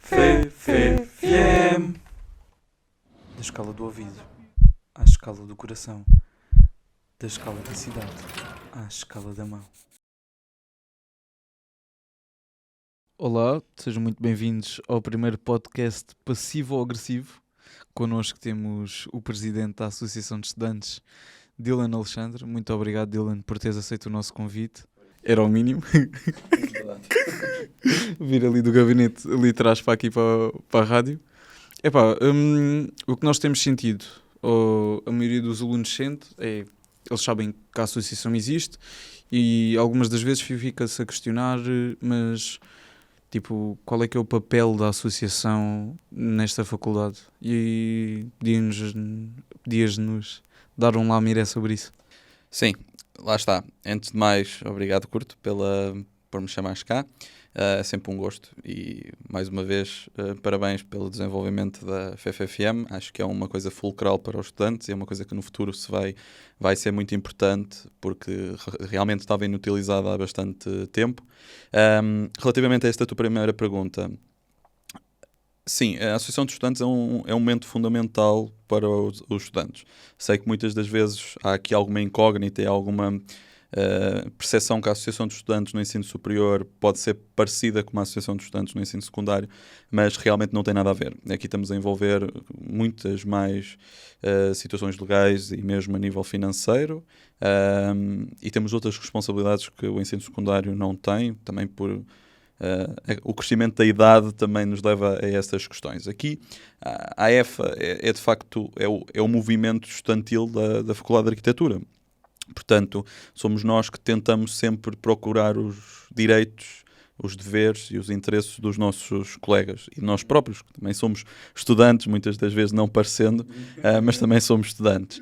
FFM. Da escala do ouvido à escala do coração, da escala da cidade à escala da mão. Olá, sejam muito bem-vindos ao primeiro podcast passivo-agressivo. Connosco temos o presidente da Associação de Estudantes, Dylan Alexandre. Muito obrigado, Dylan, por teres aceito o nosso convite. Era o mínimo. Vir ali do gabinete, ali atrás para aqui para a rádio. Epá, o que nós temos sentido, ou a maioria dos alunos sente, é eles sabem que a associação existe e algumas das vezes fica-se a questionar, mas tipo, qual é que é o papel da associação nesta faculdade? E podias-nos dar um lamiré sobre isso. Sim, lá está. Antes de mais, obrigado, Curto, por me chamares cá. É sempre um gosto e, mais uma vez, parabéns pelo desenvolvimento da FFM. Acho que é uma coisa fulcral para os estudantes e é uma coisa que no futuro vai ser muito importante porque realmente estava inutilizada há bastante tempo. Relativamente a esta tua primeira pergunta, sim, a Associação de Estudantes é um momento fundamental para os estudantes. Sei que muitas das vezes há aqui alguma incógnita e alguma percepção que a Associação de Estudantes no ensino superior pode ser parecida com a Associação de Estudantes no ensino secundário, mas realmente não tem nada a ver. Aqui estamos a envolver muitas mais situações legais e mesmo a nível financeiro, e temos outras responsabilidades que o ensino secundário não tem, também por... o crescimento da idade também nos leva a essas questões. Aqui, a EFA é de facto o movimento estudantil da Faculdade de Arquitetura. Portanto, somos nós que tentamos sempre procurar os direitos, os deveres e os interesses dos nossos colegas e nós próprios, que também somos estudantes, muitas das vezes não parecendo, mas também somos estudantes.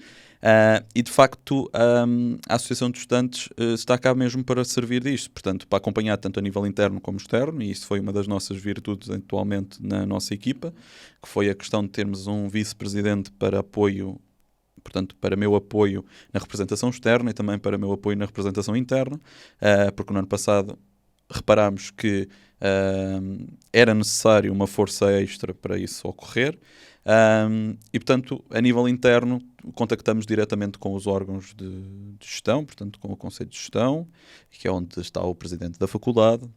E de facto a Associação de Estudantes está cá mesmo para servir disto, portanto para acompanhar tanto a nível interno como externo, e isso foi uma das nossas virtudes atualmente na nossa equipa, que foi a questão de termos um vice-presidente para apoio, portanto para meu apoio na representação externa e também para meu apoio na representação interna, porque no ano passado reparámos que era necessário uma força extra para isso ocorrer. E, portanto, a nível interno, contactamos diretamente com os órgãos de gestão, portanto, com o Conselho de Gestão, que é onde está o presidente da faculdade,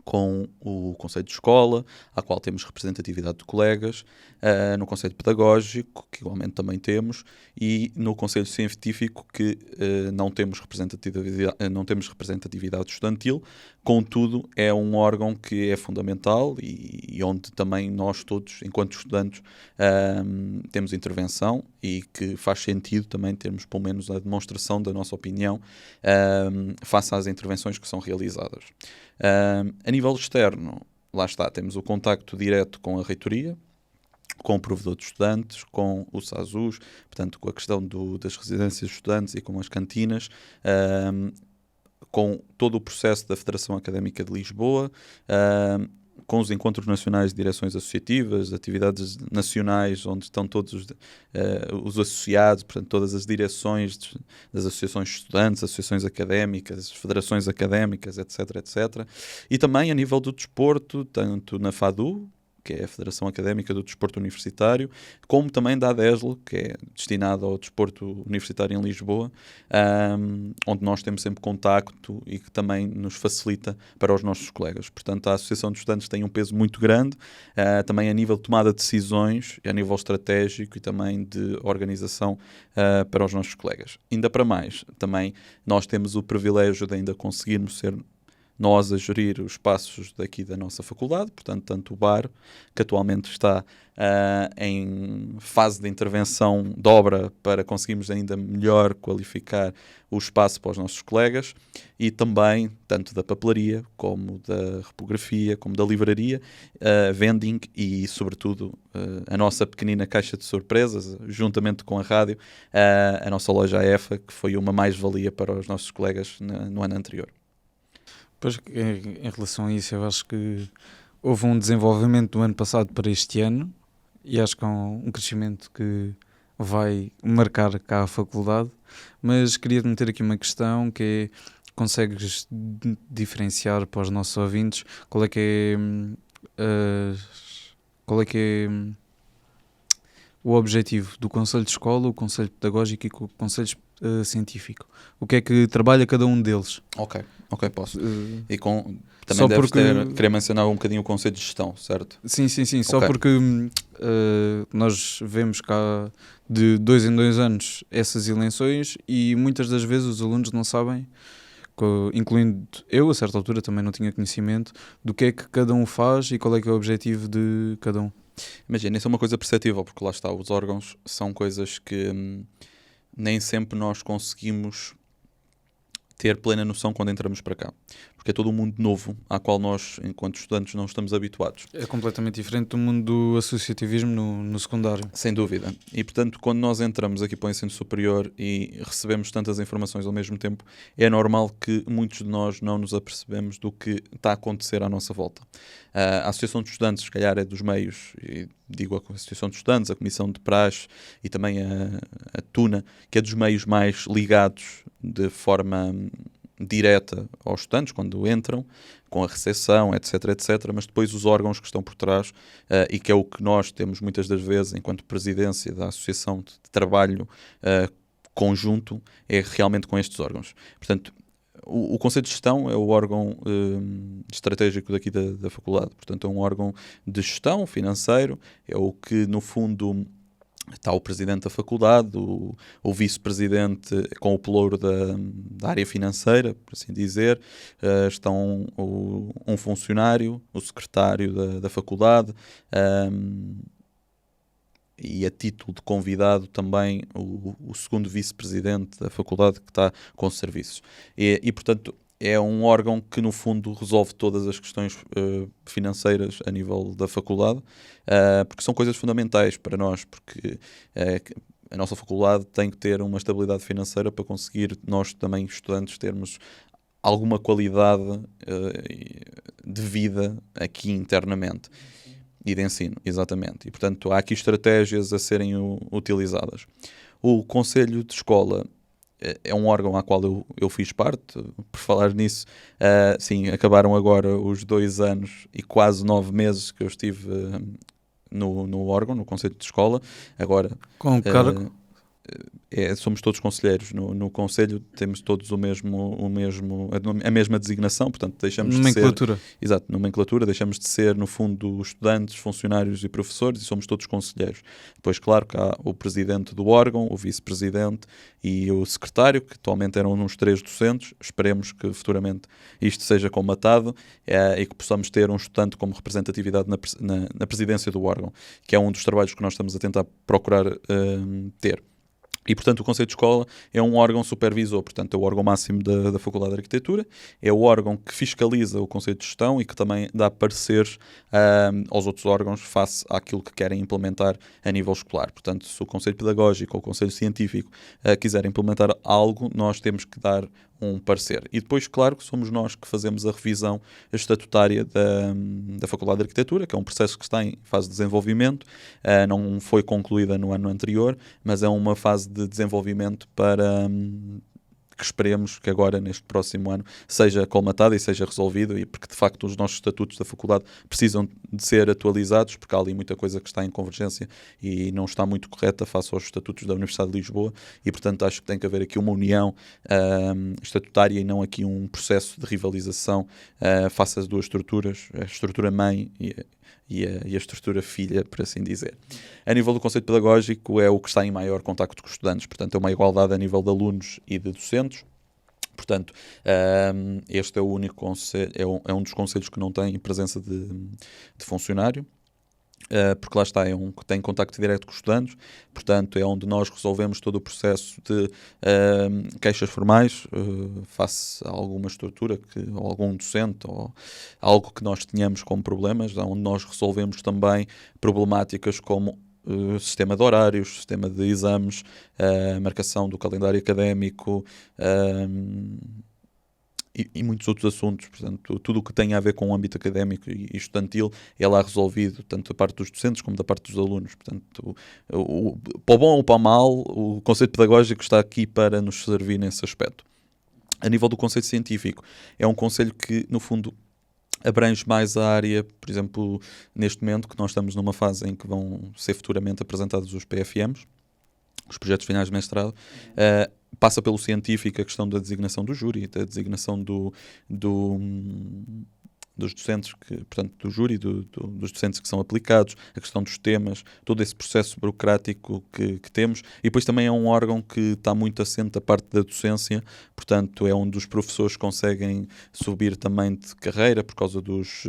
com o Conselho de Escola, à qual temos representatividade de colegas, no Conselho Pedagógico, que igualmente também temos, e no Conselho Científico, que não temos representatividade estudantil, contudo é um órgão que é fundamental e onde também nós todos, enquanto estudantes, temos intervenção e que faz sentido também termos pelo menos a demonstração da nossa opinião face às intervenções que são realizadas. A nível externo, lá está, temos o contacto direto com a reitoria, com o provedor de estudantes, com o SASUS, portanto com a questão das residências de estudantes e com as cantinas, com todo o processo da Federação Académica de Lisboa, com os encontros nacionais de direções associativas, atividades nacionais onde estão todos os associados, portanto todas as direções das associações de estudantes, associações académicas, federações académicas, etc, etc. E também a nível do desporto, tanto na FADU, que é a Federação Académica do Desporto Universitário, como também da ADESL, que é destinada ao desporto universitário em Lisboa, onde nós temos sempre contacto e que também nos facilita para os nossos colegas. Portanto, a Associação de Estudantes tem um peso muito grande, também a nível de tomada de decisões, a nível estratégico e também de organização para os nossos colegas. Ainda para mais, também nós temos o privilégio de ainda conseguirmos ser nós a gerir os espaços daqui da nossa faculdade, portanto, tanto o bar, que atualmente está em fase de intervenção de obra para conseguirmos ainda melhor qualificar o espaço para os nossos colegas, e também, tanto da papelaria, como da repografia, como da livraria, vending e, sobretudo, a nossa pequenina caixa de surpresas, juntamente com a rádio, a nossa loja EFA, que foi uma mais-valia para os nossos colegas no ano anterior. Pois, em relação a isso, eu acho que houve um desenvolvimento do ano passado para este ano e acho que há um crescimento que vai marcar cá a faculdade, mas queria meter aqui uma questão que é, consegues diferenciar para os nossos ouvintes qual é que é qual é que é o objetivo do Conselho de Escola, o Conselho Pedagógico e o Conselho Científico. O que é que trabalha cada um deles? Ok, posso. Uh, E também Só deves porque- querer mencionar um bocadinho o conceito de gestão, certo? Sim, só Ok. porque nós vemos cá de 2 em 2 anos essas eleições e muitas das vezes os alunos não sabem, incluindo eu, a certa altura também não tinha conhecimento do que é que cada um faz e qual é que é o objetivo de cada um. Imagina, isso é uma coisa perceptível, porque lá está, os órgãos são coisas que nem sempre nós conseguimos ter plena noção quando entramos para cá. Porque é todo um mundo novo, ao qual nós, enquanto estudantes, não estamos habituados. É completamente diferente do mundo do associativismo no secundário. Sem dúvida. E, portanto, quando nós entramos aqui para o ensino superior e recebemos tantas informações ao mesmo tempo, é normal que muitos de nós não nos apercebemos do que está a acontecer à nossa volta. A Associação de Estudantes, se calhar, é dos meios, e digo a Associação de Estudantes, a Comissão de Praxe e também a TUNA, que é dos meios mais ligados de forma direta aos estudantes quando entram, com a recepção, etc, mas depois os órgãos que estão por trás e que é o que nós temos muitas das vezes enquanto presidência da Associação de Trabalho conjunto, é realmente com estes órgãos. Portanto, o Conselho de Gestão é o órgão estratégico daqui da faculdade, portanto é um órgão de gestão financeiro, é o que no fundo está o presidente da faculdade, o vice-presidente com o pelouro da área financeira, por assim dizer, estão um funcionário, o secretário da faculdade, e a título de convidado também o segundo vice-presidente da faculdade que está com serviços. E portanto, é um órgão que, no fundo, resolve todas as questões financeiras a nível da faculdade, porque são coisas fundamentais para nós, porque a nossa faculdade tem que ter uma estabilidade financeira para conseguir nós também, estudantes, termos alguma qualidade de vida aqui internamente. E de ensino, exatamente. E, portanto, há aqui estratégias a serem utilizadas. O Conselho de Escola é um órgão ao qual eu fiz parte. Por falar nisso, sim, acabaram agora os 2 anos e quase 9 meses que eu estive no órgão, no Conselho de Escola. Agora, Com cargo? somos todos conselheiros. No Conselho temos todos a mesma designação, portanto deixamos Nomenclatura. de ser... Exato, nomenclatura, deixamos de ser, no fundo, estudantes, funcionários e professores e somos todos conselheiros. Depois, claro, que há o presidente do órgão, o vice-presidente e o secretário, que atualmente eram uns 3 docentes. Esperemos que futuramente isto seja colmatado e que possamos ter um estudante como representatividade na presidência do órgão, que é um dos trabalhos que nós estamos a tentar procurar ter. E, portanto, o Conselho de Escola é um órgão supervisor, portanto, é o órgão máximo da Faculdade de Arquitetura, é o órgão que fiscaliza o Conselho de Gestão e que também dá pareceres aos outros órgãos face àquilo que querem implementar a nível escolar. Portanto, se o Conselho Pedagógico ou o Conselho Científico quiser implementar algo, nós temos que dar um parecer. E depois, claro, que somos nós que fazemos a revisão estatutária da Faculdade de Arquitetura, que é um processo que está em fase de desenvolvimento, não foi concluída no ano anterior, mas é uma fase de desenvolvimento para que esperemos que agora, neste próximo ano, seja colmatada e seja resolvido, e porque de facto os nossos estatutos da faculdade precisam de ser atualizados, porque há ali muita coisa que está em convergência e não está muito correta face aos estatutos da Universidade de Lisboa, e portanto acho que tem que haver aqui uma união estatutária e não aqui um processo de rivalização face às duas estruturas, a estrutura mãe e a estrutura filha, por assim dizer. A nível do conceito pedagógico é o que está em maior contacto com os estudantes, portanto é uma igualdade a nível de alunos e de docentes. Portanto, este é o único conselho, é um dos conselhos que não tem presença de funcionário, porque lá está, é um que tem contacto direto com os estudantes, portanto é onde nós resolvemos todo o processo de queixas formais face a alguma estrutura, ou algum docente, ou algo que nós tenhamos como problemas, onde nós resolvemos também problemáticas como sistema de horários, sistema de exames, marcação do calendário académico, e muitos outros assuntos. Portanto, tudo o que tem a ver com o âmbito académico e estudantil é lá resolvido, tanto da parte dos docentes como da parte dos alunos. Portanto, para o bom ou para o mal, o conceito pedagógico está aqui para nos servir nesse aspecto. A nível do conceito científico, é um conselho que, no fundo, abrange mais a área, por exemplo, neste momento que nós estamos numa fase em que vão ser futuramente apresentados os PFMs, os projetos finais de mestrado, passa pelo científico a questão da designação do júri, da designação dos docentes, portanto, do júri, dos docentes que são aplicados, a questão dos temas, todo esse processo burocrático que temos. E depois também é um órgão que está muito assente da parte da docência, portanto, é onde os professores conseguem subir também de carreira por causa dos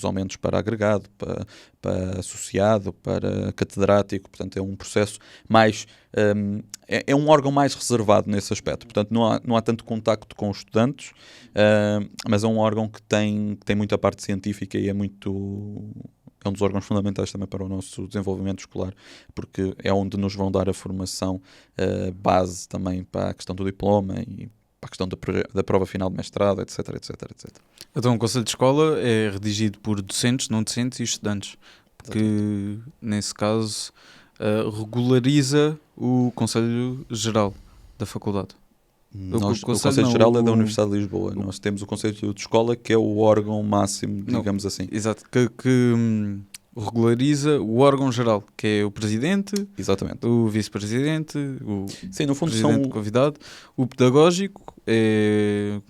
aumentos para agregado, para associado, para catedrático. Portanto, é um processo mais... É um órgão mais reservado nesse aspecto. Portanto, não há tanto contacto com os estudantes, mas é um órgão que tem muita parte científica e é um dos órgãos fundamentais também para o nosso desenvolvimento escolar, porque é onde nos vão dar a formação base também para a questão do diploma e para a questão da prova final de mestrado, etc, etc, etc. Então, o Conselho de Escola é redigido por docentes, não docentes e estudantes, que nesse caso regulariza o Conselho Geral da Faculdade. O Conselho Geral é da Universidade de Lisboa. Nós temos o Conselho de Escola, que é o órgão máximo, digamos assim. Exato, que regulariza o órgão geral, que é o Presidente, exatamente, o Vice-Presidente, o Sim, no fundo Presidente convidado. O Pedagógico é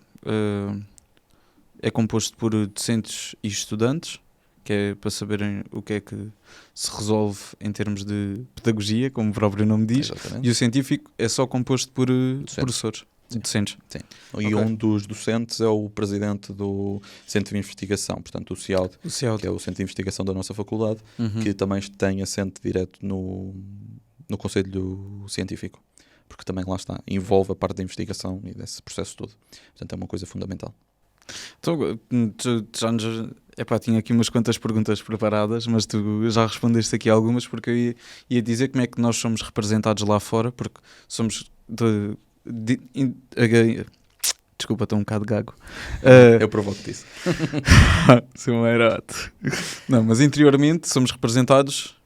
composto por docentes e estudantes, que é para saberem o que é que se resolve em termos de pedagogia, como o próprio nome diz. Exatamente. E o científico é só composto por professores, docentes. Sim. E um dos docentes é o presidente do Centro de Investigação, portanto o CIAUD, que é o Centro de Investigação da nossa faculdade, que também tem assento direto no Conselho Científico, porque também lá está, envolve a parte da investigação e desse processo todo. Portanto é uma coisa fundamental. Então, tinha aqui umas quantas perguntas preparadas, mas tu já respondeste aqui algumas, porque eu ia dizer como é que nós somos representados lá fora, porque somos desculpa, estou um bocado gago. Eu provoco-te isso. Sou um erote. Não, mas interiormente somos representados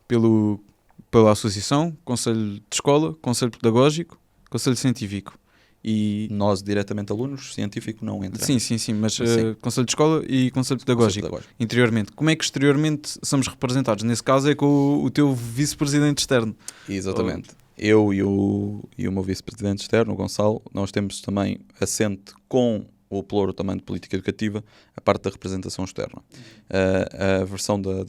pela associação, Conselho de Escola, Conselho Pedagógico, Conselho Científico. E nós diretamente alunos, científico não entra. Sim, mas Conselho de Escola e Conselho Pedagógico. Interiormente. Como é que exteriormente somos representados? Nesse caso é com o teu vice-presidente externo. Exatamente. Eu e o meu vice-presidente externo, o Gonçalo, nós temos também assente com o pluro também de política educativa, a parte da representação externa. A versão da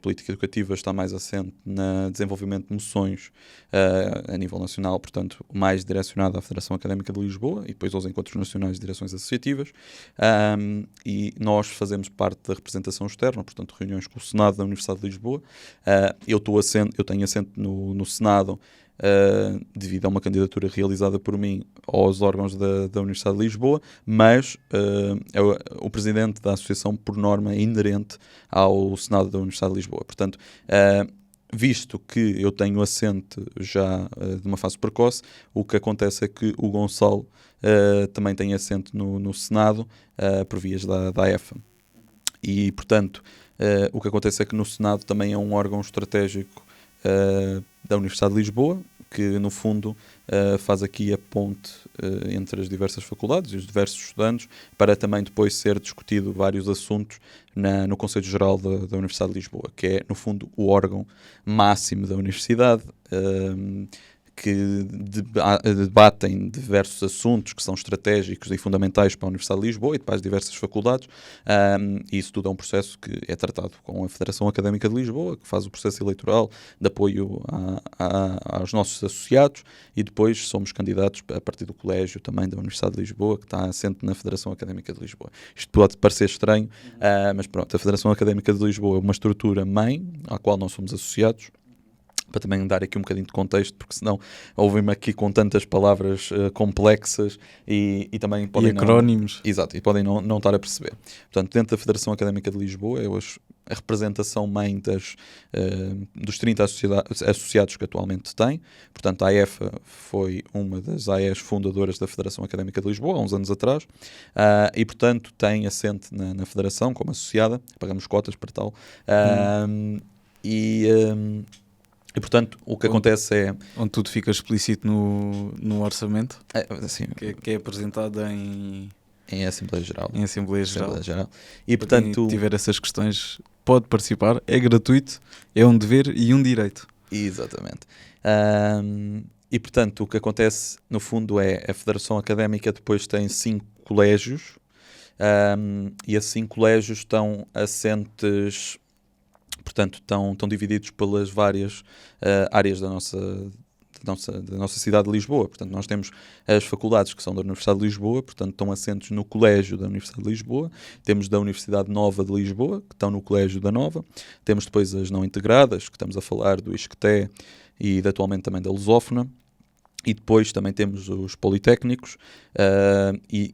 política educativa está mais assente no desenvolvimento de moções a nível nacional, portanto, mais direcionada à Federação Académica de Lisboa e depois aos encontros nacionais de direções associativas. E nós fazemos parte da representação externa, portanto, reuniões com o Senado da Universidade de Lisboa. Eu tenho assento no Senado, devido a uma candidatura realizada por mim aos órgãos da Universidade de Lisboa, mas o presidente da associação, por norma, é inerente ao Senado da Universidade de Lisboa. Portanto, visto que eu tenho assento já de uma fase precoce, o que acontece é que o Gonçalo também tem assento no Senado, por vias da AEFA. E, portanto, o que acontece é que no Senado também é um órgão estratégico da Universidade de Lisboa, que no fundo faz aqui a ponte entre as diversas faculdades e os diversos estudantes, para também depois ser discutido vários assuntos no Conselho Geral da Universidade de Lisboa, que é no fundo o órgão máximo da universidade, que debatem diversos assuntos que são estratégicos e fundamentais para a Universidade de Lisboa e para as diversas faculdades, e isso tudo é um processo que é tratado com a Federação Académica de Lisboa, que faz o processo eleitoral de apoio aos nossos associados, e depois somos candidatos a partir do colégio também da Universidade de Lisboa, que está assente na Federação Académica de Lisboa. Isto pode parecer estranho, mas pronto, a Federação Académica de Lisboa é uma estrutura mãe à qual nós somos associados, para também dar aqui um bocadinho de contexto, porque senão ouvem-me aqui com tantas palavras complexas e também podem acrónimos. Exato, e podem não estar a perceber. Portanto, dentro da Federação Académica de Lisboa, é hoje a representação mãe dos 30 associados que atualmente tem. Portanto, a AEFA foi uma das AES fundadoras da Federação Académica de Lisboa, há uns anos atrás, e, portanto, tem assente na Federação como associada, pagamos cotas para tal, e, portanto, o que acontece é... Onde tudo fica explícito no orçamento, assim, que é apresentado em Em Assembleia Geral. em Assembleia Geral. E, Para portanto, quem tiver essas questões, pode participar, é gratuito, é um dever e um direito. exatamente. E, portanto, o que acontece, no fundo, é a Federação Académica depois tem 5 colégios, e esses 5 colégios estão assentes, portanto, estão divididos pelas várias áreas da nossa cidade de Lisboa. Portanto, nós temos as faculdades que são da Universidade de Lisboa, portanto, estão assentes no Colégio da Universidade de Lisboa. Temos da Universidade Nova de Lisboa, que estão no Colégio da Nova. Temos depois as não integradas, que estamos a falar do ISCTE e atualmente também da Lusófona. E depois também temos os politécnicos e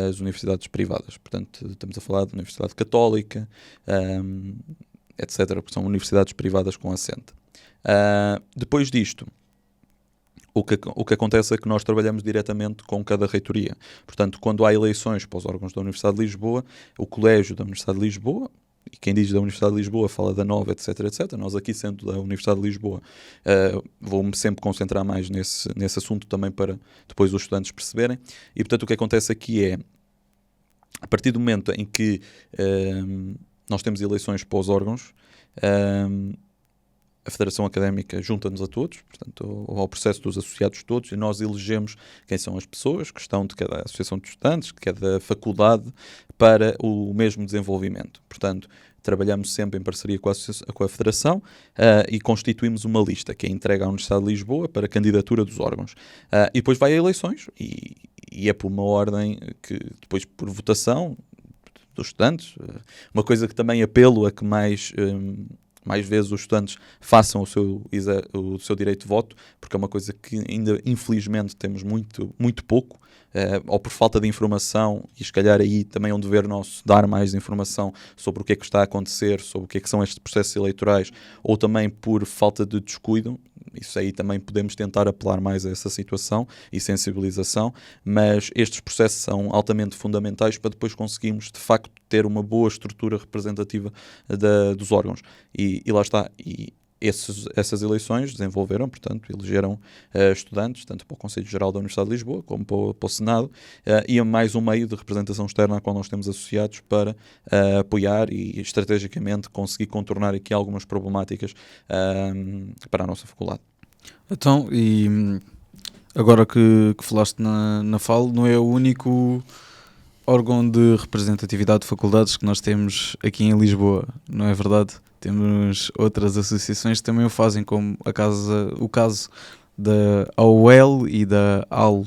as universidades privadas. Portanto, estamos a falar da Universidade Católica, etc., porque são universidades privadas com assente. Depois disto, o que acontece é que nós trabalhamos diretamente com cada reitoria. Portanto, quando há eleições para os órgãos da Universidade de Lisboa, o Colégio da Universidade de Lisboa, e quem diz da Universidade de Lisboa fala da Nova, etc, etc. Nós aqui, sendo da Universidade de Lisboa, vou-me sempre concentrar mais nesse assunto também para depois os estudantes perceberem. E, portanto, o que acontece aqui é, a partir do momento em que nós temos eleições para os órgãos, a Federação Académica junta-nos a todos, portanto, ao processo dos associados todos, e nós elegemos quem são as pessoas que estão de cada associação de estudantes, de cada faculdade, para o mesmo desenvolvimento. Portanto, trabalhamos sempre em parceria com a Federação e constituímos uma lista que é entregue à Universidade de Lisboa para a candidatura dos órgãos. E depois vai a eleições e é por uma ordem que depois por votação dos estudantes. Uma coisa que também apelo a que mais vezes os estudantes façam o seu direito de voto, porque é uma coisa que ainda infelizmente temos muito, muito pouco, ou por falta de informação, e se calhar aí também é um dever nosso dar mais informação sobre o que é que está a acontecer, sobre o que é que são estes processos eleitorais, ou também por falta de descuido. Isso aí também podemos tentar apelar mais a essa situação e sensibilização, mas estes processos são altamente fundamentais para depois conseguirmos, de facto, ter uma boa estrutura representativa dos órgãos. E lá está. E essas eleições desenvolveram, portanto, elegeram estudantes, tanto para o Conselho Geral da Universidade de Lisboa, como para o Senado, e é mais um meio de representação externa a qual nós temos associados para apoiar e, estrategicamente, conseguir contornar aqui algumas problemáticas para a nossa faculdade. Então, e agora que falaste na FAL, não é o único órgão de representatividade de faculdades que nós temos aqui em Lisboa, não é verdade? Temos outras associações que também o fazem, como o caso da AUL e da AL.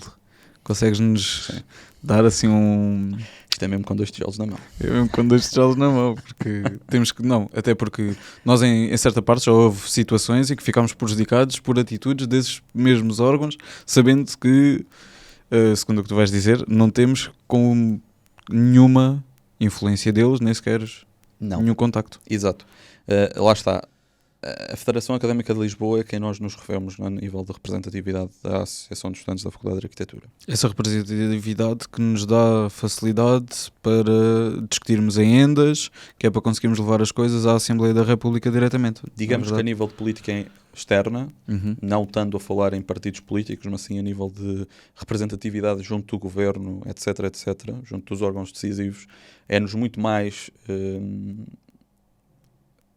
Consegues-nos dar assim um... Isto é mesmo com 2 tijolos na mão. É mesmo com 2 tijolos na mão, porque temos que... Não, até porque nós em certa parte já houve situações em que ficámos prejudicados por atitudes desses mesmos órgãos, sabendo que, segundo o que tu vais dizer, não temos com nenhuma influência deles, nem sequer nenhum contacto. Exato. Lá está. A Federação Académica de Lisboa é quem nós nos referimos no nível de representatividade da Associação de Estudantes da Faculdade de Arquitetura. Essa representatividade que nos dá facilidade para discutirmos em endas, que é para conseguirmos levar as coisas à Assembleia da República diretamente. Digamos que a nível de política externa, não estando a falar em partidos políticos, mas sim a nível de representatividade junto do governo, etc., etc., junto dos órgãos decisivos, é-nos muito mais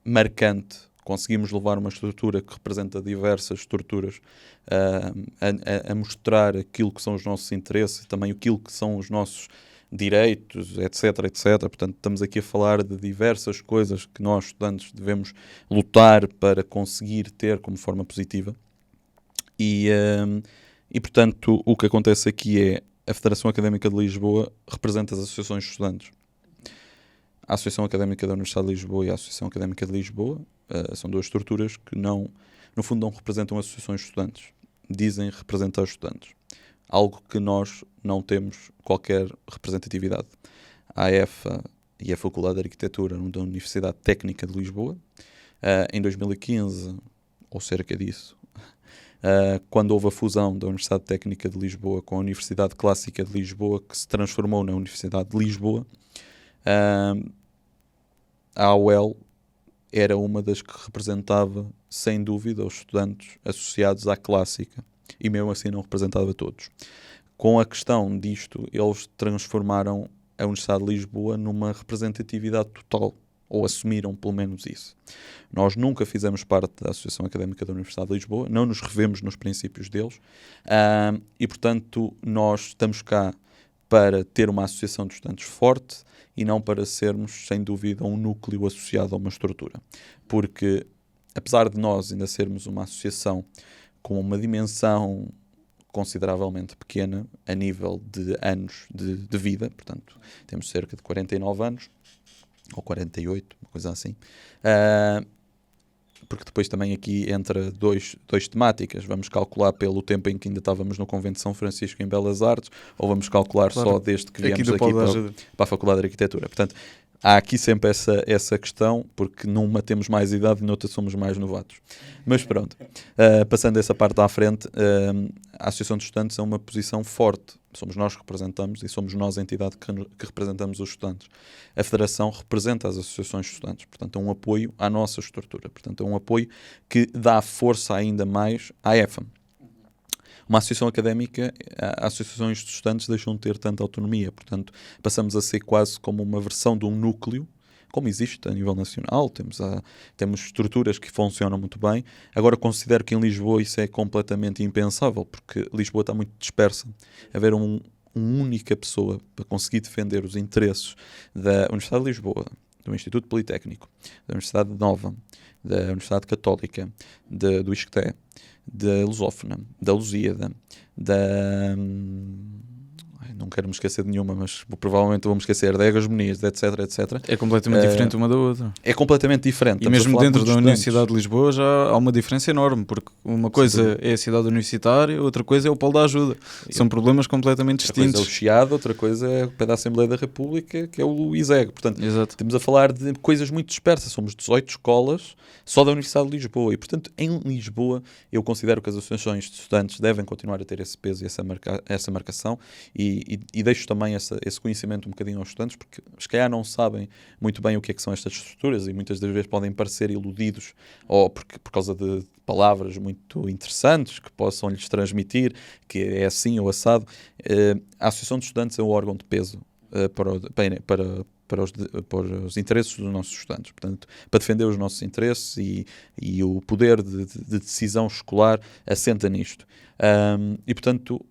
marcante. Conseguimos levar uma estrutura que representa diversas estruturas a mostrar aquilo que são os nossos interesses e também aquilo que são os nossos direitos, etc, etc. Portanto, estamos aqui a falar de diversas coisas que nós, estudantes, devemos lutar para conseguir ter como forma positiva. E portanto, o que acontece aqui é a Federação Académica de Lisboa representa as associações de estudantes. A Associação Académica da Universidade de Lisboa e a Associação Académica de Lisboa são 2 estruturas que no fundo não representam associações de estudantes. Dizem representar os estudantes. Algo que nós não temos qualquer representatividade. A EFA e a Faculdade de Arquitetura da Universidade Técnica de Lisboa, em 2015, ou cerca disso, quando houve a fusão da Universidade Técnica de Lisboa com a Universidade Clássica de Lisboa, que se transformou na Universidade de Lisboa, a AUEL era uma das que representava, sem dúvida, os estudantes associados à Clássica, e mesmo assim não representava todos. com a questão disto, eles transformaram a Universidade de Lisboa numa representatividade total, ou assumiram pelo menos isso. Nós nunca fizemos parte da Associação Académica da Universidade de Lisboa, não nos revemos nos princípios deles, e portanto nós estamos cá para ter uma associação de estudantes forte e não para sermos, sem dúvida, um núcleo associado a uma estrutura. Porque, apesar de nós ainda sermos uma associação com uma dimensão consideravelmente pequena a nível de anos de vida, portanto, temos cerca de 49 anos, ou 48, uma coisa assim, porque depois também aqui entra dois temáticas, vamos calcular pelo tempo em que ainda estávamos no Convento de São Francisco em Belas Artes, ou vamos calcular só desde que viemos aqui para a Faculdade de Arquitetura. Portanto, há aqui sempre essa questão, porque numa temos mais idade e noutra somos mais novatos. Mas pronto, passando essa parte à frente, a Associação de Estudantes é uma posição forte. Somos nós que representamos e somos nós a entidade que representamos os estudantes. A Federação representa as associações de estudantes, portanto é um apoio à nossa estrutura, portanto é um apoio que dá força ainda mais à EFAM. Uma associação académica, as associações de estudantes deixam de ter tanta autonomia, portanto passamos a ser quase como uma versão de um núcleo, como existe a nível nacional, temos estruturas que funcionam muito bem. Agora considero que em Lisboa isso é completamente impensável, porque Lisboa está muito dispersa. Haver uma única pessoa para conseguir defender os interesses da Universidade de Lisboa, do Instituto Politécnico, da Universidade Nova, da Universidade Católica, do ISCTE, da Lusófona, da Lusíada, não quero me esquecer de nenhuma, mas provavelmente vou-me esquecer, da Egas Muniz, etc, etc. É completamente diferente uma da outra. É completamente diferente. E mesmo dentro da Universidade de Lisboa já há uma diferença enorme, porque uma coisa é a cidade universitária, outra coisa é o polo da ajuda. São problemas completamente distintos. Outra coisa é o Chiado, outra coisa é o pé da Assembleia da República, que é o ISEG. Portanto, exato. Estamos a falar de coisas muito dispersas. Somos 18 escolas só da Universidade de Lisboa. E, portanto, em Lisboa, eu considero que as associações de estudantes devem continuar a ter esse peso e essa marcação. E deixo também esse conhecimento um bocadinho aos estudantes, porque se calhar não sabem muito bem o que é que são estas estruturas e muitas das vezes podem parecer iludidos ou por causa de palavras muito interessantes que possam lhes transmitir que é assim ou assado. A Associação de Estudantes é um órgão de peso para os interesses dos nossos estudantes, portanto, para defender os nossos interesses e o poder de decisão escolar assenta nisto. E, portanto,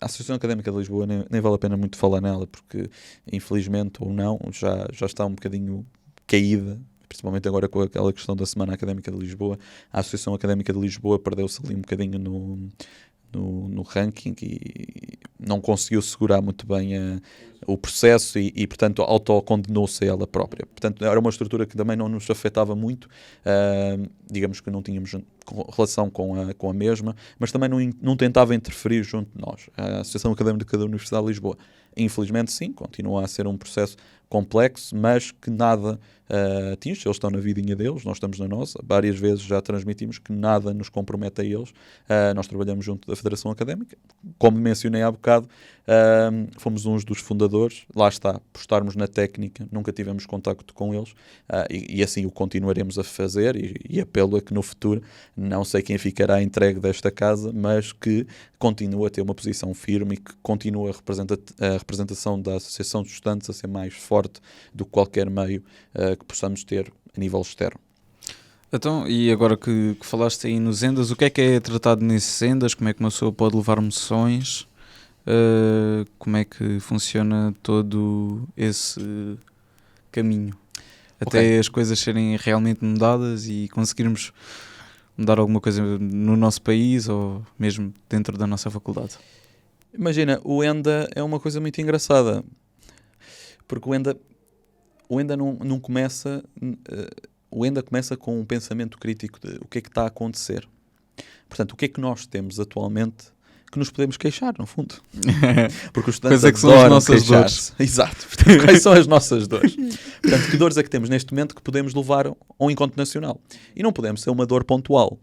a Associação Académica de Lisboa nem vale a pena muito falar nela, porque, infelizmente ou não, já está um bocadinho caída, principalmente agora com aquela questão da Semana Académica de Lisboa. A Associação Académica de Lisboa perdeu-se ali um bocadinho no ranking e não conseguiu segurar muito bem o processo e portanto, autocondenou-se a ela própria. Portanto, era uma estrutura que também não nos afetava muito, digamos que não tínhamos relação com a mesma, mas também não tentava interferir junto de nós. A Associação Académica da Universidade de Lisboa, infelizmente sim, continua a ser um processo complexo, mas que nada atinge. Eles estão na vidinha deles, nós estamos na nossa. Várias vezes já transmitimos que nada nos compromete a eles. Nós trabalhamos junto da Federação Académica. Como mencionei há bocado, fomos uns dos fundadores. Lá está, por estarmos na técnica, nunca tivemos contacto com eles e assim o continuaremos a fazer e apelo a que no futuro, não sei quem ficará entregue desta casa, mas que continue a ter uma posição firme e que continue a representação da Associação de Estudantes a ser mais forte do que qualquer meio que possamos ter a nível externo. Então, e agora que falaste aí nos Endas, o que é tratado nesses Endas? Como é que uma pessoa pode levar moções? Como é que funciona todo esse caminho? Até as coisas serem realmente mudadas e conseguirmos mudar alguma coisa no nosso país ou mesmo dentro da nossa faculdade. Imagina, o ENDA é uma coisa muito engraçada, porque o ENDA não começa... O ENDA começa com um pensamento crítico de o que é que está a acontecer. Portanto, o que é que nós temos atualmente que nos podemos queixar, no fundo. Porque os estudantes que são as nossas dores. Exato. Portanto, quais são as nossas dores? Portanto, que dores é que temos neste momento que podemos levar a um encontro nacional? E não podemos ser uma dor pontual.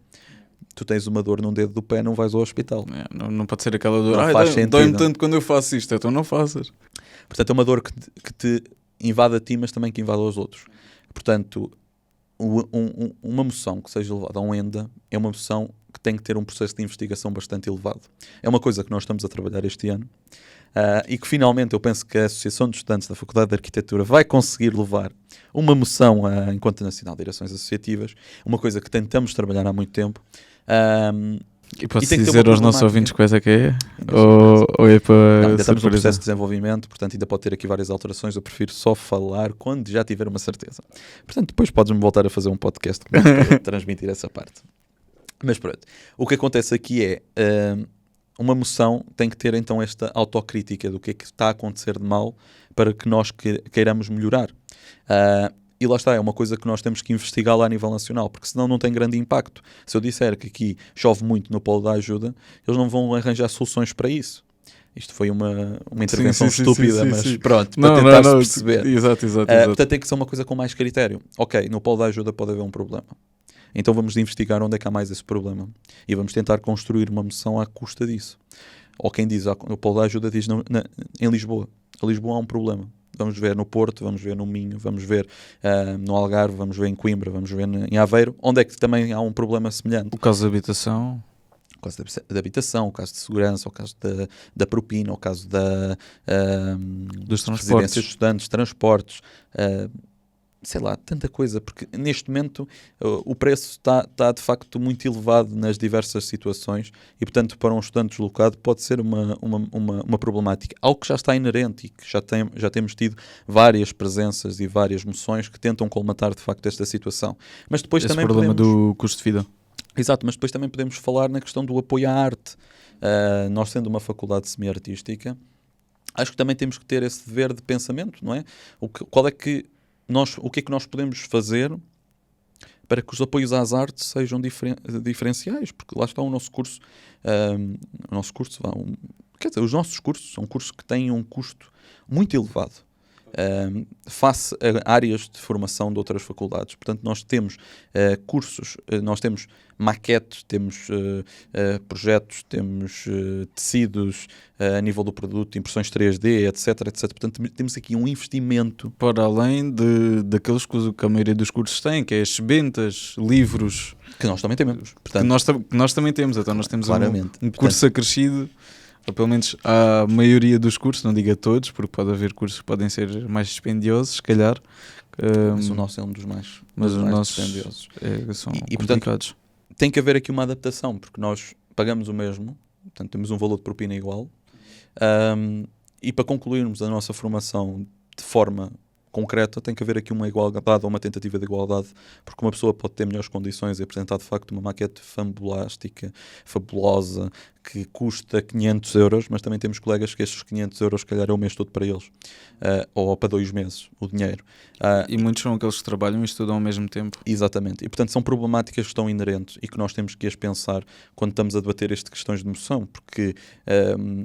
Tu tens uma dor num dedo do pé, não vais ao hospital. Não pode ser aquela dor. Não faz sentido. Dói-me tanto quando eu faço isto, então não faças. Portanto, é uma dor que te invade a ti, mas também que invade aos outros. Portanto, uma moção que seja levada a um ENDA é uma moção que tem que ter um processo de investigação bastante elevado. É uma coisa que nós estamos a trabalhar este ano e que finalmente eu penso que a Associação de Estudantes da Faculdade de Arquitetura vai conseguir levar uma moção à Encontro Nacional de Direções Associativas, uma coisa que tentamos trabalhar há muito tempo. E posso E tem que ter dizer uma aos nossos problemática. ouvintes quais é que é? Ainda Ou é para Não, ainda estamos no surpresa? processo de desenvolvimento, portanto ainda pode ter aqui várias alterações. Eu prefiro só falar quando já tiver uma certeza. Portanto, depois podes-me voltar a fazer um podcast para transmitir essa parte. Mas pronto, o que acontece aqui é uma moção tem que ter então esta autocrítica do que é que está a acontecer de mal para que nós queiramos melhorar. E lá está, é uma coisa que nós temos que investigar lá a nível nacional, porque senão não tem grande impacto. Se eu disser que aqui chove muito no polo da ajuda, eles não vão arranjar soluções para isso. Isto foi uma intervenção sim, estúpida, sim, mas sim. pronto, Não, para tentar não, perceber. Exato. Portanto, tem que ser uma coisa com mais critério. Ok, no polo da ajuda pode haver um problema. Então vamos investigar onde é que há mais esse problema. E vamos tentar construir uma moção à custa disso. Ou quem diz, o polo da ajuda diz em Lisboa. Em Lisboa há um problema. Vamos ver no Porto, vamos ver no Minho, vamos ver no Algarve, vamos ver em Coimbra, vamos ver em Aveiro, onde é que também há um problema semelhante. O caso da habitação. O caso da habitação, o caso de segurança, o caso da propina, o caso Dos residências transportes. de estudantes, transportes, sei lá, tanta coisa, porque neste momento o preço está de facto muito elevado nas diversas situações e, portanto, para um estudante deslocado pode ser uma problemática. Algo que já está inerente e que já temos tido várias presenças e várias moções que tentam colmatar de facto esta situação. Mas depois Esse também problema podemos... do custo de vida. Exato, mas depois também podemos falar na questão do apoio à arte. Nós sendo uma faculdade semi-artística, acho que também temos que ter esse dever de pensamento, não é? O que é que nós podemos fazer para que os apoios às artes sejam diferenciais? Porque lá está o nosso curso. Quer dizer, os nossos cursos são cursos que têm um custo muito elevado. Face a áreas de formação de outras faculdades. Portanto, nós temos cursos, nós temos maquetes, temos projetos, temos tecidos a nível do produto, impressões 3D, etc. Portanto, temos aqui um investimento. Para além daqueles que a maioria dos cursos tem, que é as sebentas, livros. Que nós também temos. Portanto, Que nós também temos. Então nós temos claramente. um curso acrescido. Ou pelo menos a maioria dos cursos, não digo a todos, porque pode haver cursos que podem ser mais dispendiosos, se calhar. Mas o nosso é um dos mais, mas os nossos dispendiosos. São E, complicados. Portanto, tem que haver aqui uma adaptação, porque nós pagamos o mesmo, portanto temos um valor de propina igual, e para concluirmos a nossa formação de forma concreta, tem que haver aqui uma igualdade ou uma tentativa de igualdade, porque uma pessoa pode ter melhores condições e apresentar de facto uma maquete fabulástica, fabulosa, que custa 500 euros, mas também temos colegas que estes 500 euros, se calhar, é o mês todo para eles, ou para 2 meses, o dinheiro. E muitos são aqueles que trabalham e estudam ao mesmo tempo. Exatamente. E, portanto, são problemáticas que estão inerentes e que nós temos que as pensar quando estamos a debater estas questões de moção, porque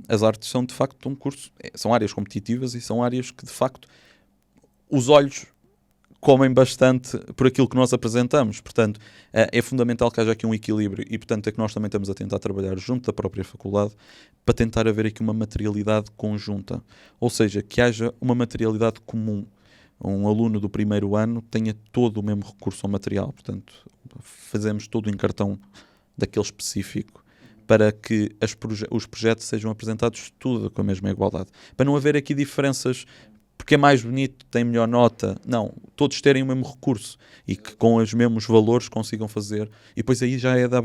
as artes são, de facto, um curso, são áreas competitivas e são áreas que, de facto, os olhos comem bastante por aquilo que nós apresentamos. Portanto, é fundamental que haja aqui um equilíbrio e, portanto, é que nós também estamos a tentar trabalhar junto da própria faculdade para tentar haver aqui uma materialidade conjunta. Ou seja, que haja uma materialidade comum. Um aluno do primeiro ano tenha todo o mesmo recurso ao material. Portanto, fazemos todo em cartão daquele específico para que os projetos sejam apresentados tudo com a mesma igualdade. Para não haver aqui diferenças porque é mais bonito, tem melhor nota. Não, todos terem o mesmo recurso e que com os mesmos valores consigam fazer. E depois aí já é da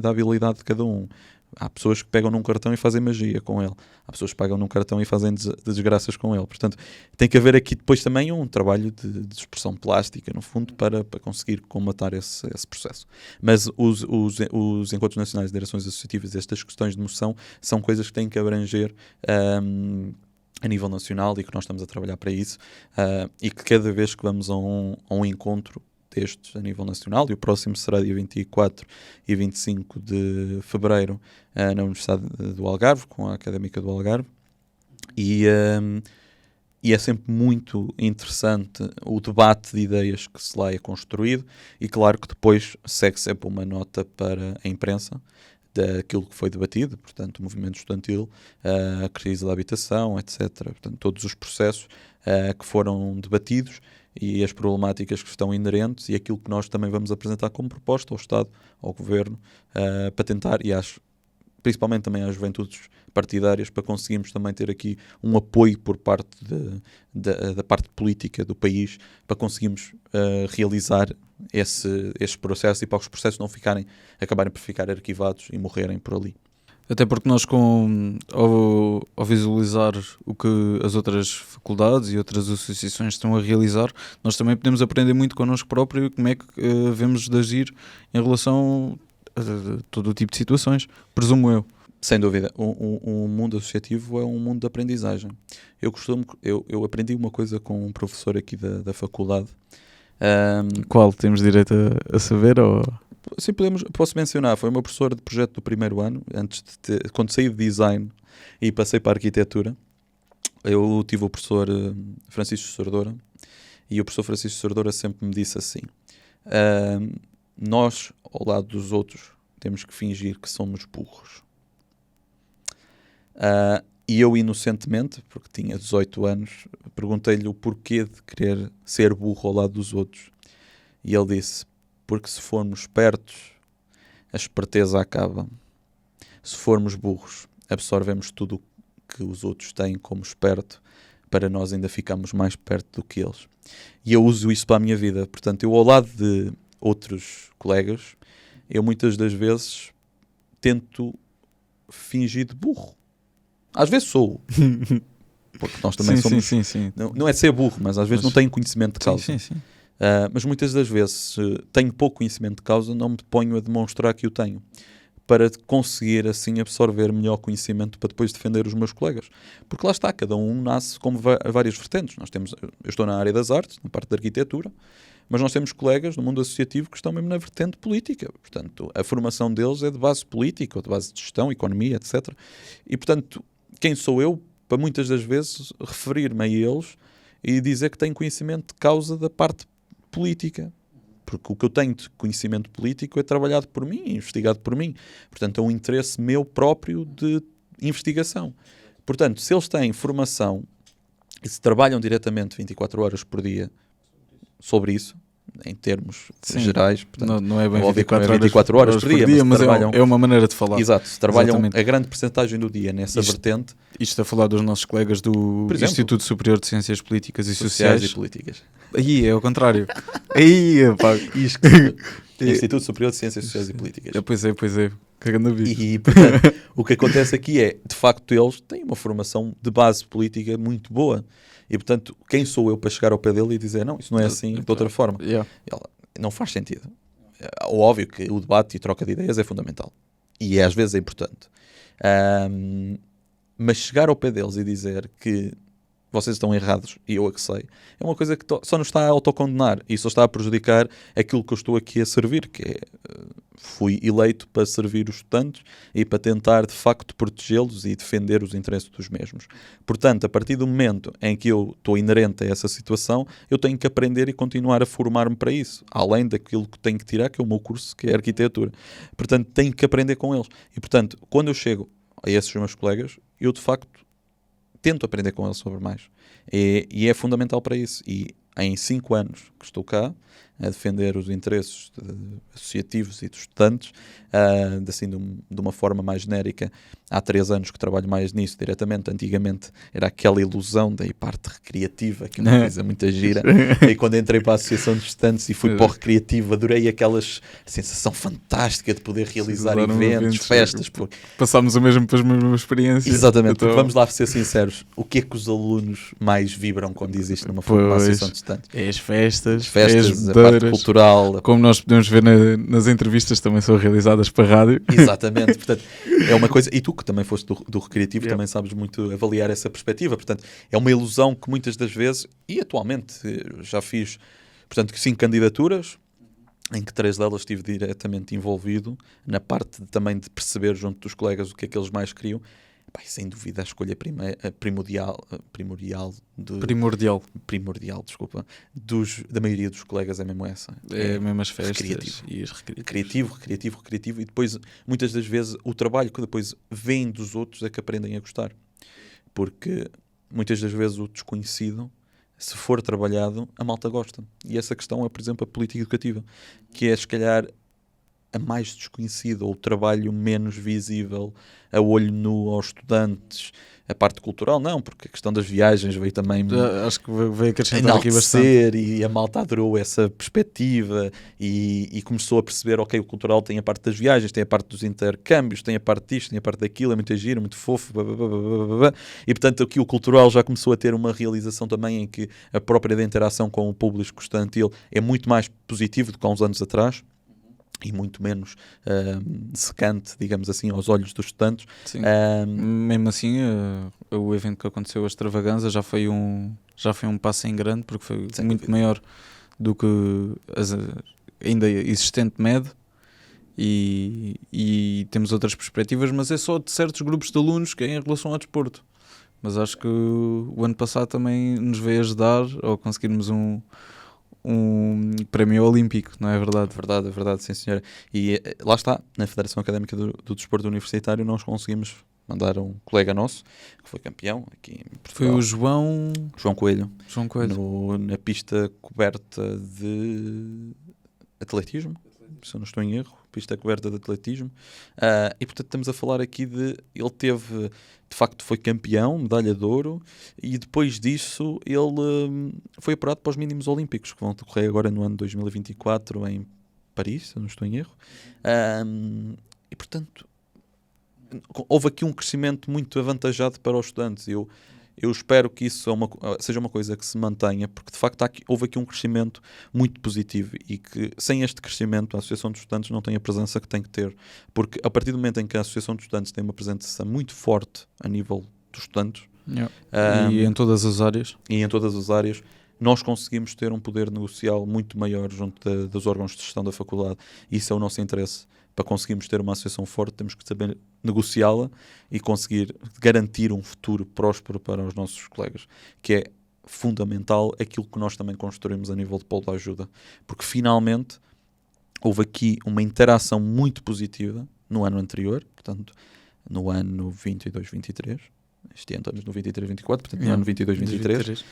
habilidade de cada um. Há pessoas que pegam num cartão e fazem magia com ele. Há pessoas que pegam num cartão e fazem desgraças com ele. Portanto, tem que haver aqui depois também um trabalho de expressão plástica, no fundo, para conseguir combater esse processo. Mas os Encontros Nacionais de Direções Associativas, estas questões de moção, são coisas que têm que abranger a nível nacional e que nós estamos a trabalhar para isso e que cada vez que vamos a um encontro destes a nível nacional, e o próximo será dia 24 e 25 de fevereiro na Universidade do Algarve, com a Académica do Algarve, e é sempre muito interessante o debate de ideias que se lá é construído e claro que depois segue sempre uma nota para a imprensa daquilo que foi debatido, portanto, o movimento estudantil, a crise da habitação, etc. Portanto, todos os processos que foram debatidos e as problemáticas que estão inerentes e aquilo que nós também vamos apresentar como proposta ao Estado, ao Governo, para tentar, e principalmente também às juventudes partidárias, para conseguirmos também ter aqui um apoio por parte da parte política do país, para conseguirmos realizar esse processo e para os processos não acabarem por ficar arquivados e morrerem por ali. Até porque nós, ao visualizar o que as outras faculdades e outras associações estão a realizar, nós também podemos aprender muito connosco próprio como é que devemos de agir em relação a todo o tipo de situações, presumo eu. Sem dúvida, um mundo associativo é um mundo de aprendizagem. Eu aprendi uma coisa com um professor aqui da faculdade. Qual? Temos direito a saber? Ou... Sim, posso mencionar. Foi o meu professor de projeto do primeiro ano, quando saí de design e passei para a arquitetura. Eu tive o professor Francisco Sardora, e o professor Francisco Sardora sempre me disse assim: nós, ao lado dos outros, temos que fingir que somos burros. E eu, inocentemente, porque tinha 18 anos, perguntei-lhe o porquê de querer ser burro ao lado dos outros. E ele disse: porque se formos espertos, a esperteza acaba. Se formos burros, absorvemos tudo o que os outros têm como esperto, para nós ainda ficarmos mais perto do que eles. E eu uso isso para a minha vida. Portanto, eu, ao lado de outros colegas, eu muitas das vezes tento fingir de burro. Às vezes sou. Porque nós também somos... Sim. Não é ser burro, mas às vezes não tenho conhecimento de causa. Sim. Mas muitas das vezes tenho pouco conhecimento de causa, não me ponho a demonstrar que o tenho, para conseguir assim absorver melhor conhecimento para depois defender os meus colegas. Porque lá está, cada um nasce com várias vertentes. Eu estou na área das artes, na parte da arquitetura, mas nós temos colegas no mundo associativo que estão mesmo na vertente política. Portanto, a formação deles é de base política, ou de base de gestão, economia, etc. E, portanto, quem sou eu para muitas das vezes referir-me a eles e dizer que tenho conhecimento de causa da parte política? Porque o que eu tenho de conhecimento político é trabalhado por mim, investigado por mim. Portanto, é um interesse meu próprio de investigação. Portanto, se eles têm formação e se trabalham diretamente 24 horas por dia sobre isso, em termos gerais, portanto, não é bem óbvio que não 24 horas por dia, mas trabalham, é uma maneira de falar. Exato, se trabalham Exatamente. a grande percentagem do dia nessa vertente. Isto a falar dos nossos colegas do Instituto Superior de Ciências Políticas e Sociais. E políticas. Aí é o contrário. Aí, pá. Instituto Superior de Ciências Sociais e Políticas. Pois é. Cagando a vida. E, portanto, o que acontece aqui é, de facto, eles têm uma formação de base política muito boa. E, portanto, quem sou eu para chegar ao pé dele e dizer, não, isso não é assim, de outra forma? Yeah. Não faz sentido. É óbvio que o debate e troca de ideias é fundamental. E às vezes é importante. Mas chegar ao pé deles e dizer que vocês estão errados e eu a que sei, é uma coisa que só nos está a autocondenar e só está a prejudicar aquilo que eu estou aqui a servir, que é, fui eleito para servir os estudantes e para tentar de facto protegê-los e defender os interesses dos mesmos. Portanto, a partir do momento em que eu estou inerente a essa situação, eu tenho que aprender e continuar a formar-me para isso, além daquilo que tenho que tirar, que é o meu curso, que é a arquitetura. Portanto, tenho que aprender com eles. E portanto, quando eu chego a esses meus colegas, eu de facto tento aprender com eles sobre mais. E é fundamental para isso. E em 5 anos que estou cá a defender os interesses associativos e dos estudantes, assim, de uma forma mais genérica. Há 3 anos que trabalho mais nisso diretamente. Antigamente era aquela ilusão da parte recreativa, que é uma coisa muito gira. E quando entrei para a Associação de Estudantes e fui para o recreativo, adorei a sensação fantástica de poder realizar eventos, festas. Passámos o mesmo pelas mesmas experiências. Exatamente, porque vamos lá ser sinceros, o que é que os alunos mais vibram quando existe numa Associação de Estudantes? É as festas, a parte cultural. Como nós podemos ver nas entrevistas, também são realizadas para a rádio. Exatamente, portanto, é uma coisa, e tu que também foste do recreativo, também sabes muito avaliar essa perspectiva, portanto, é uma ilusão que muitas das vezes, e atualmente já fiz, portanto, 5 candidaturas, em que 3 delas estive diretamente envolvido, na parte também de perceber junto dos colegas o que é que eles mais queriam. Pai, sem dúvida a escolha primordial, desculpa, da maioria dos colegas é mesmo essa. É mesmo as festas recreativo. E depois, muitas das vezes, o trabalho que depois vem dos outros é que aprendem a gostar. Porque muitas das vezes o desconhecido se for trabalhado, a malta gosta. E essa questão é, por exemplo, a política educativa, que é, se calhar, a mais desconhecida, ou o trabalho menos visível a olho nu aos estudantes. A parte cultural não, porque a questão das viagens veio também Acho que veio acrescentar aqui bastante. enaltecer, e a malta adorou essa perspectiva e começou a perceber, ok, o cultural tem a parte das viagens, tem a parte dos intercâmbios, tem a parte disto, tem a parte daquilo, é muito giro, muito fofo, e portanto aqui o cultural já começou a ter uma realização também em que a própria da interação com o público estudantil é muito mais positivo do que há uns anos atrás, e muito menos secante, digamos assim, aos olhos dos estudantes. Sim. Mesmo assim, o evento que aconteceu, a extravaganza, já foi um passo em grande, porque foi Sem muito dúvida. maior do que ainda existente MED, e temos outras perspectivas, mas é só de certos grupos de alunos que é em relação ao desporto. Mas acho que o ano passado também nos veio ajudar ao conseguirmos um prémio olímpico, não é verdade? É verdade, sim senhora. E lá está, na Federação Académica do Desporto Universitário, nós conseguimos mandar um colega nosso, que foi campeão aqui em Foi Portugal, o João Coelho, Coelho. na pista coberta de atletismo, se eu não estou em erro, pista coberta de atletismo. E portanto estamos a falar aqui ele teve, de facto foi campeão, medalha de ouro, e depois disso ele foi apurado para os mínimos olímpicos, que vão decorrer agora no ano 2024 em Paris, se eu não estou em erro. E portanto houve aqui um crescimento muito avantajado para os estudantes. Eu espero que isso seja uma coisa que se mantenha, porque de facto houve aqui um crescimento muito positivo, e que sem este crescimento a Associação de Estudantes não tem a presença que tem que ter, porque a partir do momento em que a Associação de Estudantes tem uma presença muito forte a nível dos estudantes, e em todas as áreas, nós conseguimos ter um poder negocial muito maior junto dos órgãos de gestão da faculdade. Isso é o nosso interesse. Para conseguirmos ter uma associação forte, temos que saber negociá-la e conseguir garantir um futuro próspero para os nossos colegas, que é fundamental aquilo que nós também construímos a nível de polo de ajuda, porque finalmente houve aqui uma interação muito positiva no ano anterior, portanto, no ano 22-23, este ano estamos no 23-24, portanto, no ano 22-23.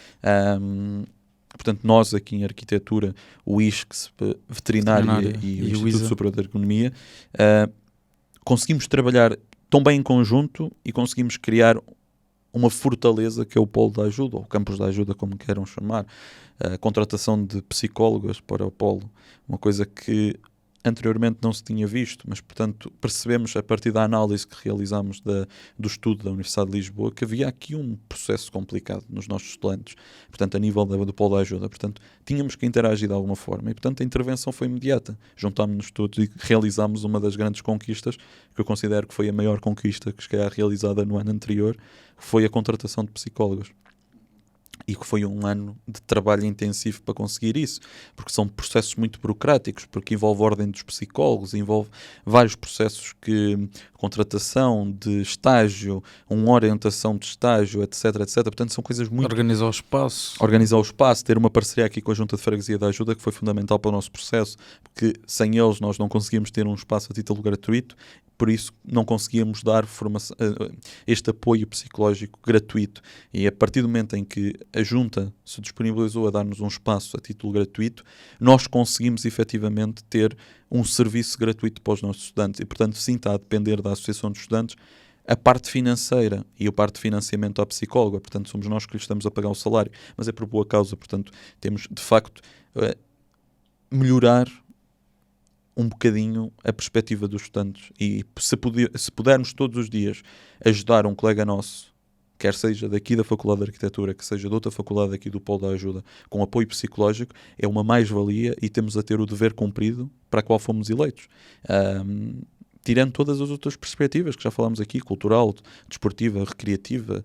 Portanto, nós aqui em Arquitetura, o ISCS, Veterinária e o Instituto Superior de Economia, conseguimos trabalhar tão bem em conjunto e conseguimos criar uma fortaleza que é o polo da ajuda, ou campus da ajuda, como queiram chamar. A contratação de psicólogas para o polo, uma coisa que anteriormente não se tinha visto, mas portanto percebemos a partir da análise que realizámos do estudo da Universidade de Lisboa que havia aqui um processo complicado nos nossos estudantes, portanto a nível do polo da ajuda, portanto tínhamos que interagir de alguma forma, e portanto a intervenção foi imediata, juntámos-nos todos e realizámos uma das grandes conquistas, que eu considero que foi a maior conquista que é realizada no ano anterior, foi a contratação de psicólogos. E que foi um ano de trabalho intensivo para conseguir isso, porque são processos muito burocráticos, porque envolve a ordem dos psicólogos, envolve vários processos contratação de estágio, uma orientação de estágio, etc, etc. Portanto, são coisas muito... Organizar o espaço, ter uma parceria aqui com a Junta de Freguesia da Ajuda, que foi fundamental para o nosso processo, porque sem eles nós não conseguíamos ter um espaço a título gratuito, por isso não conseguíamos dar este apoio psicológico gratuito. E a partir do momento em que a Junta se disponibilizou a dar-nos um espaço a título gratuito, nós conseguimos efetivamente ter um serviço gratuito para os nossos estudantes. E portanto sim, está a depender da Associação de Estudantes a parte financeira e a parte de financiamento à psicóloga. Portanto somos nós que lhe estamos a pagar o salário, mas é por boa causa. Portanto temos de facto melhorar um bocadinho a perspectiva dos estudantes, e se pudermos todos os dias ajudar um colega nosso, quer seja daqui da Faculdade de Arquitetura, que seja de outra faculdade aqui do Polo da Ajuda, com apoio psicológico, é uma mais-valia, e temos a ter o dever cumprido para a qual fomos eleitos. Tirando todas as outras perspectivas que já falámos aqui, cultural, desportiva, recreativa.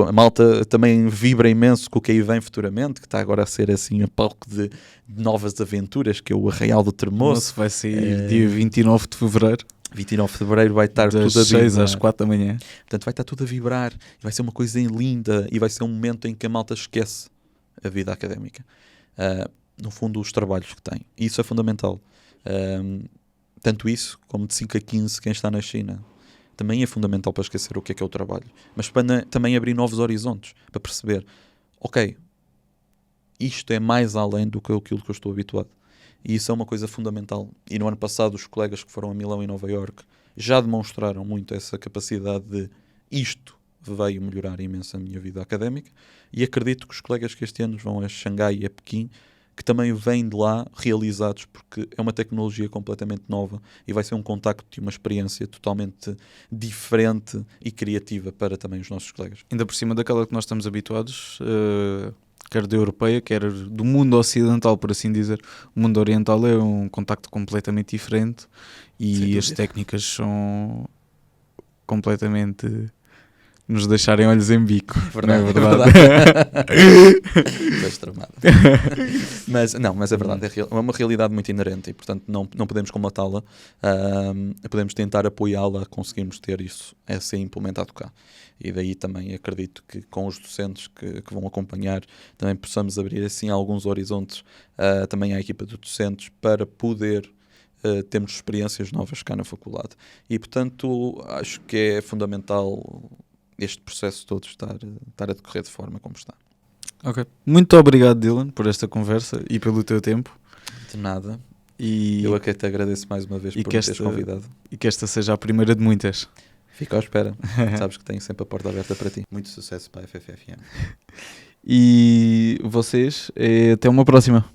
A malta também vibra imenso com o que aí vem futuramente, que está agora a ser assim a palco de novas aventuras, que é o Arraial do Termoço. Vai sair dia 29 de Fevereiro. 29 de Fevereiro vai estar das tudo a vibrar. 6 às 4 da manhã. Portanto, vai estar tudo a vibrar. Vai ser uma coisa linda, e vai ser um momento em que a malta esquece a vida académica. No fundo, os trabalhos que tem. E isso é fundamental. Tanto isso, como de 5 a 15, quem está na China, também é fundamental para esquecer o que é o trabalho. Mas para também abrir novos horizontes, para perceber, ok, isto é mais além do que aquilo que eu estou habituado. E isso é uma coisa fundamental. E no ano passado os colegas que foram a Milão e Nova Iorque já demonstraram muito essa capacidade de isto veio melhorar imenso a minha vida académica, e acredito que os colegas que este ano vão a Xangai e a Pequim, que também vêm de lá realizados, porque é uma tecnologia completamente nova e vai ser um contacto e uma experiência totalmente diferente e criativa para também os nossos colegas. Ainda por cima daquela que nós estamos habituados, quer da europeia, quer do mundo ocidental, por assim dizer. O mundo oriental é um contacto completamente diferente e as técnicas são completamente nos deixarem olhos em bico. Verdade, não é verdade? Estás tramado. Mas é verdade, é uma realidade muito inerente e, portanto, não podemos combatá-la. Podemos tentar apoiá-la a conseguirmos ter isso a ser implementado cá. E daí também acredito que com os docentes que vão acompanhar também possamos abrir assim alguns horizontes também à equipa de docentes para poder termos experiências novas cá na faculdade. E, portanto, acho que é fundamental este processo todo estar a decorrer de forma como está. Ok. Muito obrigado, Dylan, por esta conversa e pelo teu tempo. De nada. E eu aqui te agradeço mais uma vez por me teres convidado. E que esta seja a primeira de muitas. Fico à espera. Sabes que tenho sempre a porta aberta para ti. Muito sucesso para a FFFM. E vocês, até uma próxima.